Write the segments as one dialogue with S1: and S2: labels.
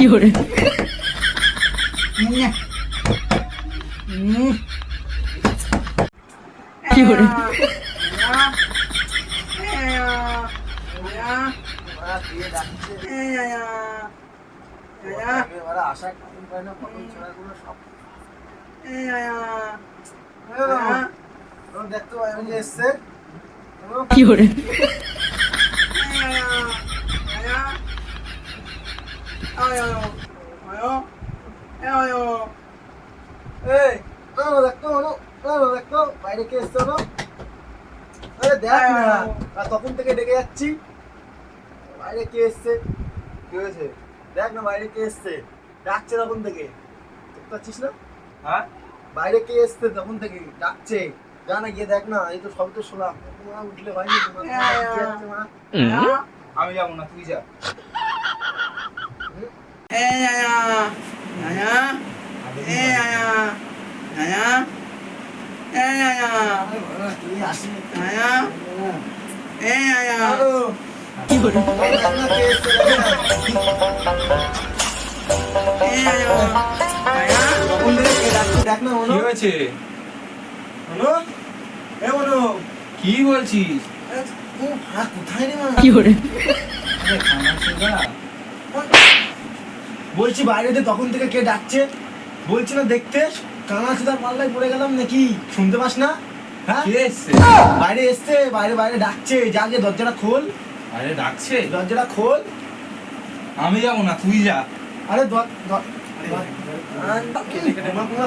S1: 有人， 有人， 有人，
S2: বাইরে কে এসছো না? আরে দেখ না, তখন থেকে ডেকে যাচ্ছি। বাইরে কে এসছে? কি হয়েছে? দেখ না বাইরে কে এসছে, ডাকছে তখন থেকে। দেখতে পাচ্ছিস না? হ্যাঁ, বাইরে কে এসছে তখন থেকে ডাকছে। যা না গিয়ে দেখ না, এই তো সব তো শোনাম। উঠলে হয়নি তোমার,
S3: আমি যাবো না, তুই যা।
S2: তুই আসিনি।
S1: 有人，
S2: দেখ না কে এসছে, তখন থেকে কে ডাকছে দেখ না।
S3: কি হয়েছে?
S2: মনো, এ মনো,
S3: কি বলছিস?
S2: ও ভাড়া কোথায় রে মা?
S1: 有人，
S3: আরে খানা সোজা।
S2: বলছি বাইরে দিয়ে তখন থেকে কে ডাকছে, বলছি না দেখতে। কানা চুদার পাল্লায় পড়ে গেলাম নাকি? শুনতে পাস না? হ্যাঁ,
S3: কে এসছে?
S2: বাইরে এসছে, বাইরে বাইরে ডাকছে। যা গিয়ে দরজাটা খোল,
S3: আরে ডাকছে?
S2: দরজাটা খোল।
S3: আমি যাবো না, তুই যা।
S2: আরে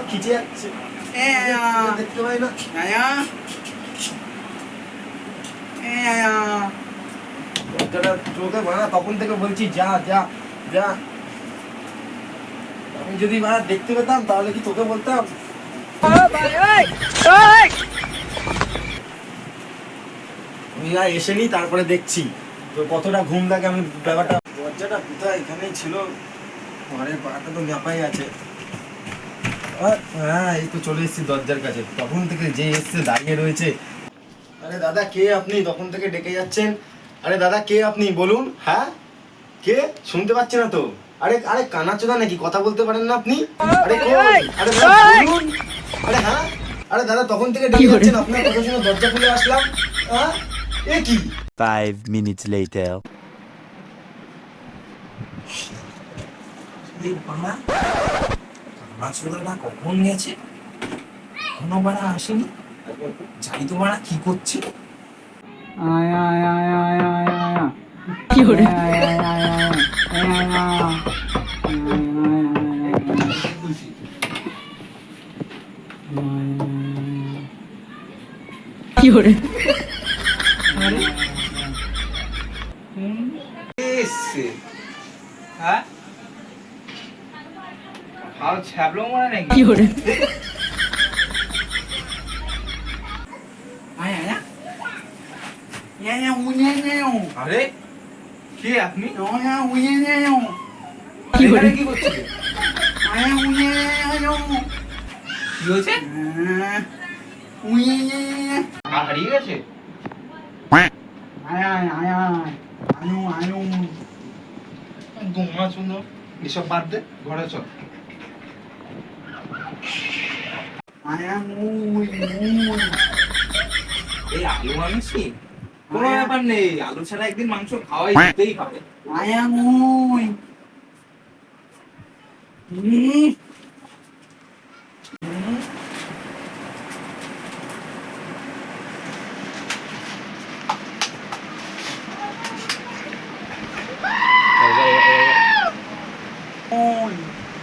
S2: খিচে যাচ্ছে, দেখতে পাই না। দরজাটা চোখে বানা, তখন থেকে বলছি যা যা যা। আমি যদি বানা দেখতে পেতাম তাহলে কি তোকে বলতাম? আমি আর এসে নি, তারপরে দেখছি তো কতটা ঘুম লাগে। আমি ব্যাপারটা, দরজাটা কোথায়? এখানেই ছিল। ঘরের পাটা তো ম্যাপাই আছে। হ্যাঁ, এই তো চলে এসেছি দরজার কাছে। তখন থেকে যে এসছে দাঁড়িয়ে রয়েছে। আরে দাদা কে আপনি? তখন থেকে ডেকে যাচ্ছেন। আরে দাদা কে আপনি বলুন? হ্যাঁ, কে? শুনতে পাচ্ছি না তো। আরে আরে কানাচোদা নাকি? কথা বলতে পারেন না আপনি? আরে কই? আরে দাদা বলুন। আরে হ্যাঁ, আরে দাদা তখন থেকে ডেকে যাচ্ছেন, আপনার কথা শুনে দরজা খুলে আসলাম। হ্যাঁ, এ কি?
S4: 5 minutes later.
S3: কানাচোদাটা কখন গেছে? এখনো বাড়া আসেনি। যাই তো বাড়া কি করছে?
S1: 有人， 有人，
S3: কে এসছে? হ্যাঁ, হাল ছ্যাবলো মনে নাকি?
S1: 有人，
S3: আরে কে আপনি?
S1: 有
S3: এখানে
S1: 人，
S3: কি করছিলেন? কি হয়েছে? হারিয়ে গেছে? গোমা চুনো এসব বাদ দে, ঘরে চল। এই আলু আনিসনি? কোনো ব্যাপার নেই, আলু ছাড়া একদিন মাংস খাওয়াই যেতেই হবে।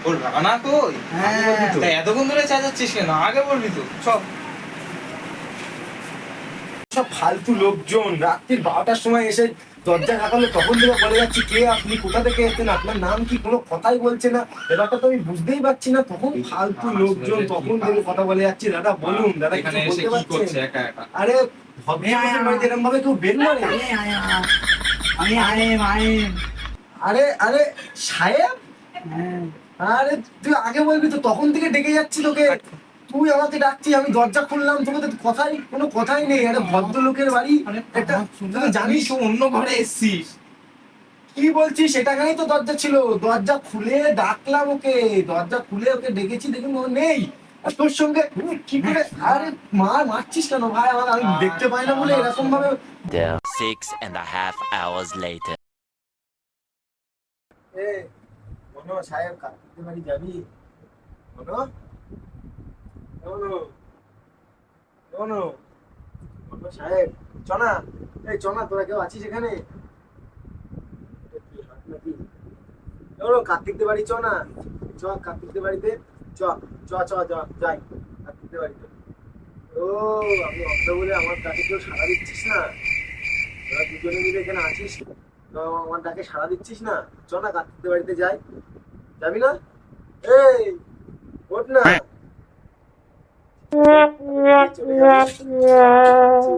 S3: ওর রানা কই? আগে বলবি তো। তা এতক্ষণ ধরে চেঁচাচ্ছিস কেন? আগে বলবি তো। চল।
S2: সব ফালতু লোকজন রাত্রির 12টার সময় এসে দরজা ঢাকালো, তখন থেকে বলে যাচ্ছি কে আপনি, কোথা থেকে এসেছেন, আপনার নাম কি, কোনো কথাই বলছে না। এবারটা তো আমি বুঝতেই পারছি না। তখন ফালতু লোকজন তখন থেকে কথা বলে যাচ্ছি। দাদা বলুন, দাদা
S3: এখানে
S2: কিছু
S3: এসে
S2: বলতে
S3: কি করছে
S2: পারছেন?
S3: একা একা?
S2: আরে ভদ্রলোকের বাড়িতে এরকম ভাবে কেউ বের করে? আরে আরে সাহেব, আরে তুই আগে বলবি তো, তখন থেকে ডেকে যাচ্ছি তোকে। তুই আমাকে ডাকছি, আমি দরজা খুললাম, তোকে তো কথাই, কোনো কথাই নেই। আরে ভদ্রলোকের বাড়ি, একটা তুই তো
S3: জানিস
S2: জানিস।
S3: তো অন্য ঘরে এসছিস।
S2: কি বলছি সেটাখানেই তো দরজা ছিল, দরজা খুলে ডাকলাম ওকে, দরজা খুলে ওকে ডেকেছি, দেখুন ও নেই। আর তোর সঙ্গে কি করে, আরে মারছিস কেন ভাই? আমি দেখতে পাই না বলে এরকম ভাবে।
S4: 6.5 hours later.
S2: এ মনো সাহেব, কাকু বাড়ি যাবি? মনো মনো মনো মনো সাহেব, চনা, এই চনা, তোরা কেউ আছিস এখানে? কার্তিকদের বাড়ি চ না, চ কার্তিকদের বাড়িতে, চ চ চ চ যাই কার্তিকদের বাড়িতে। ও আমি অর্থ বলে আমার ডাকে কেউ সাড়া দিচ্ছিস না? তোরা দুজনে মিলে এখানে আছিস, তো আমার ডাকে সাড়া দিচ্ছিস না? চ না কার্তিকদের বাড়িতে যাই। যাবি না? এই ওঠ না। চলে যাবো।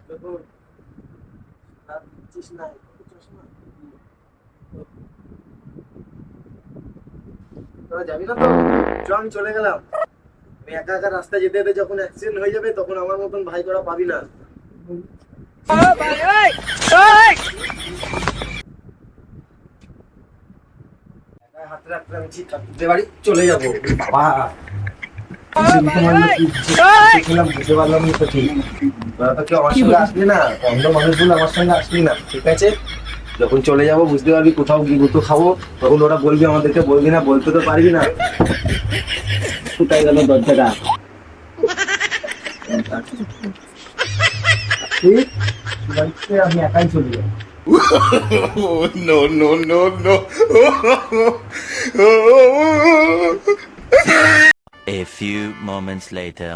S2: দেখুন, সাড়া দিচ্ছিস না, তোরা যাবি না তো? চ আমি চলে গেলাম। আমি একা একা রাস্তায় যেতে যেতে যখন অ্যাক্সিডেন্ট হয়ে যাবে, তখন আমার মতন ভাই তোরা পাবি না। একা হাতে রাখতে আমি ঠিক কাকুদের বাড়ি চলে যাবো। বাবা বুঝতে পারলাম না তো ঠিক। তোরা তো কেউ আমার সঙ্গে আসবি না, অন্ধ মানুষগুলো আমার সঙ্গে আসবি না, ঠিক আছে? যখন চলে যাবো বুঝতে পারবি, কোথাও গিয়ে গুতো খাবো, তখন ওরা বলবি আমাদেরকে, বলবি না, বলতে তো পারবি না। কোথায় গেল দরজাটা? ঠিক, বাড়িতে আমি একাই চলে যাবো।
S5: No, no, no, no.
S4: A few moments later.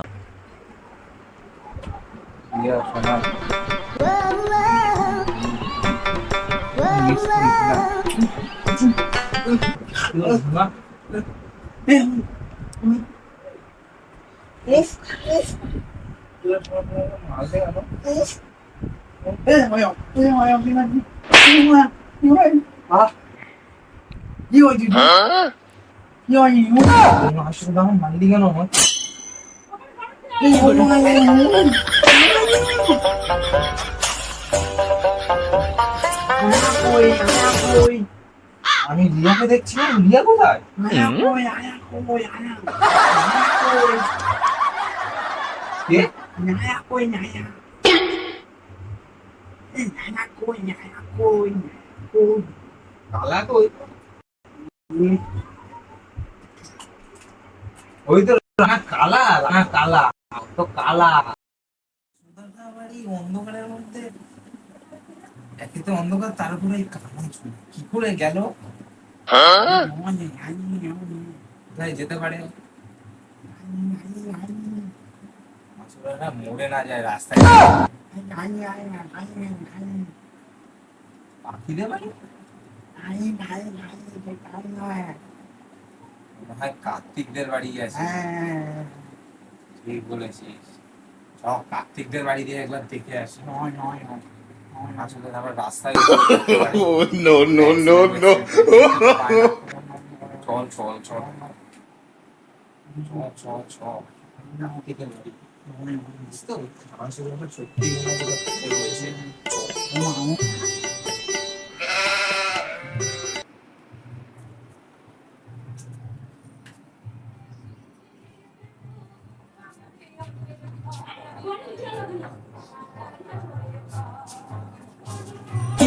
S3: কি হয়েছে? কি হয়নি? আসলে আমার মান্ডি কেন আমার? আমি রিয়াকে দেখছি, রিয়া কোথায়? কে? কালা কই? ওই তো রাঙা কালা, রাঙা কালা, তো কালা। বাড়ি অন্ধকারের মধ্যে, একে তো অন্ধকার, তার উপরে এই কালা চুল কি করে গেল? কোথায় যেতে পারে? মাছুরারা মরে না যায় রাস্তায়। পাখিদের বাড়ি মনে হয় কার্তিকদের বাড়ি আছে। ঠিক বলেছিস, সব কার্তিকদের বাড়ি দিয়ে একবার দেখে আসি। আসলে আবার রাস্তায়
S5: No, no, no, no.
S3: চল চল চল চল চল চল কার্তিকের বাড়ি। বুঝতে পারছি সত্যি রয়েছে।
S1: কি